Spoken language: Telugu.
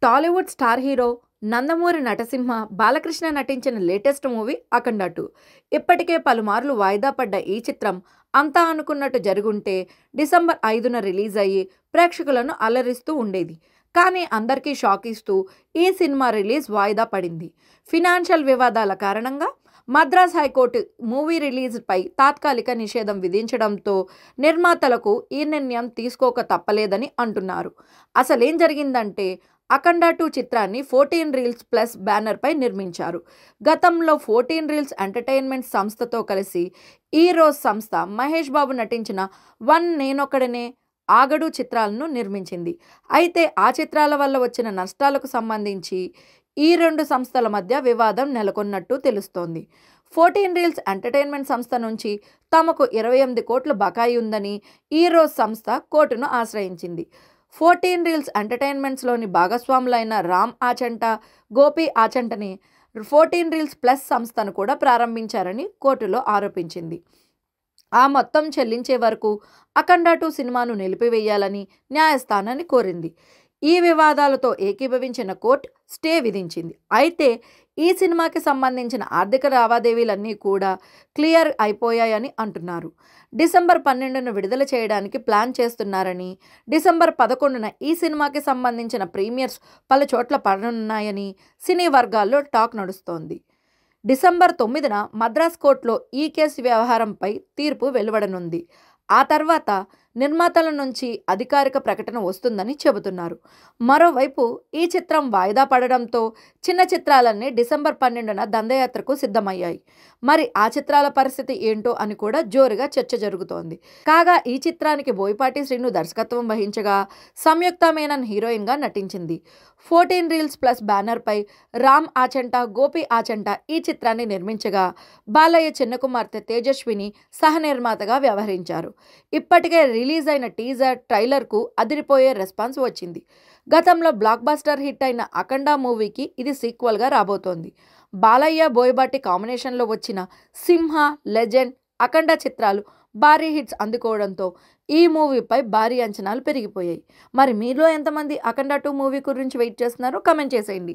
టాలీవుడ్ స్టార్ హీరో నందమూరి నటసింహ బాలకృష్ణ నటించిన లేటెస్ట్ మూవీ అఖండ 2. ఇప్పటికే పలుమార్లు వాయిదా పడ్డ ఈ చిత్రం అంతా అనుకున్నట్టు జరుగుంటే డిసెంబర్ 5న రిలీజ్ అయ్యి ప్రేక్షకులను అలరిస్తూ ఉండేది. కానీ అందరికీ షాక్ ఇస్తూ ఈ సినిమా రిలీజ్ వాయిదా పడింది. ఫినాన్షియల్ వివాదాల కారణంగా మద్రాస్ హైకోర్టు మూవీ రిలీజ్పై తాత్కాలిక నిషేధం విధించడంతో నిర్మాతలకు ఈ నిర్ణయం తీసుకోక తప్పలేదని అంటున్నారు. అసలేం జరిగిందంటే అఖండ 2 చిత్రాన్ని 14 రీల్స్ ప్లస్ బ్యానర్పై నిర్మించారు. గతంలో 14 రీల్స్ ఎంటర్టైన్మెంట్ సంస్థతో కలిసి ఈ రోజు సంస్థ మహేష్ బాబు నటించిన 1 నేనొక్కడనే, ఆగడు చిత్రాలను నిర్మించింది. అయితే ఆ చిత్రాల వల్ల వచ్చిన నష్టాలకు సంబంధించి ఈ రెండు సంస్థల మధ్య వివాదం నెలకొన్నట్టు తెలుస్తోంది. 14 రీల్స్ ఎంటర్టైన్మెంట్ సంస్థ నుంచి తమకు 28 కోట్ల బకాయి ఉందని ఈ రోజు సంస్థ కోర్టును ఆశ్రయించింది. 14 రీల్స్ ఎంటర్టైన్మెంట్స్లోని భాగస్వాములైన రామ్ ఆచంట, గోపి ఆచంటని 14 రీల్స్ ప్లస్ సంస్థను కూడా ప్రారంభించారని కోర్టులో ఆరోపించింది. ఆ మొత్తం చెల్లించే వరకు అఖండ 2 సినిమాను నిలిపివేయాలని న్యాయస్థానాన్ని కోరింది. ఈ వివాదాలతో ఏకీభవించిన కోర్టు స్టే విధించింది. అయితే ఈ సినిమాకి సంబంధించిన ఆర్థిక లావాదేవీలన్నీ కూడా క్లియర్ అయిపోయాయని అంటున్నారు. డిసెంబర్ 12న విడుదల చేయడానికి ప్లాన్ చేస్తున్నారని, డిసెంబర్ 11న ఈ సినిమాకి సంబంధించిన ప్రీమియర్స్ పలు చోట్ల పడనున్నాయని సినీ వర్గాల్లో టాక్ నడుస్తోంది. డిసెంబర్ 9న మద్రాస్ కోర్టులో ఈ కేసు వ్యవహారంపై తీర్పు వెలువడనుంది. ఆ తర్వాత నిర్మాతల నుంచి అధికారిక ప్రకటన వస్తుందని చెబుతున్నారు. మరోవైపు ఈ చిత్రం వాయిదా పడడంతో చిన్న చిత్రాలన్నీ డిసెంబర్ 12న దండయాత్రకు సిద్ధమయ్యాయి. మరి ఆ చిత్రాల పరిస్థితి ఏంటో అని కూడా జోరుగా చర్చ జరుగుతోంది. కాగా ఈ చిత్రానికి బోయపాటి శ్రీను దర్శకత్వం వహించగా సంయుక్త మేనన్ హీరోయిన్గా నటించింది. 14 రీల్స్ ప్లస్ బ్యానర్పై రామ్ ఆచంట, గోపి ఆచంట ఈ చిత్రాన్ని నిర్మించగా బాలయ్య చిన్న కుమార్తె తేజస్విని సహ నిర్మాతగా వ్యవహరించారు. ఇప్పటికే రిలీజ్ అయిన టీజర్, ట్రైలర్కు అదిరిపోయే రెస్పాన్స్ వచ్చింది. గతంలో బ్లాక్ బస్టర్ హిట్ అయిన అఖండ మూవీకి ఇది సీక్వెల్గా రాబోతోంది. బాలయ్య, బోయపాటి కాంబినేషన్లో వచ్చిన సింహ, లెజెండ్, అఖండ చిత్రాలు భారీ హిట్స్ అందుకోవడంతో ఈ మూవీపై భారీ అంచనాలు పెరిగిపోయాయి. మరి మీలో ఎంతమంది అఖండ 2 మూవీ గురించి వెయిట్ చేస్తున్నారో కామెంట్ చేసేయండి.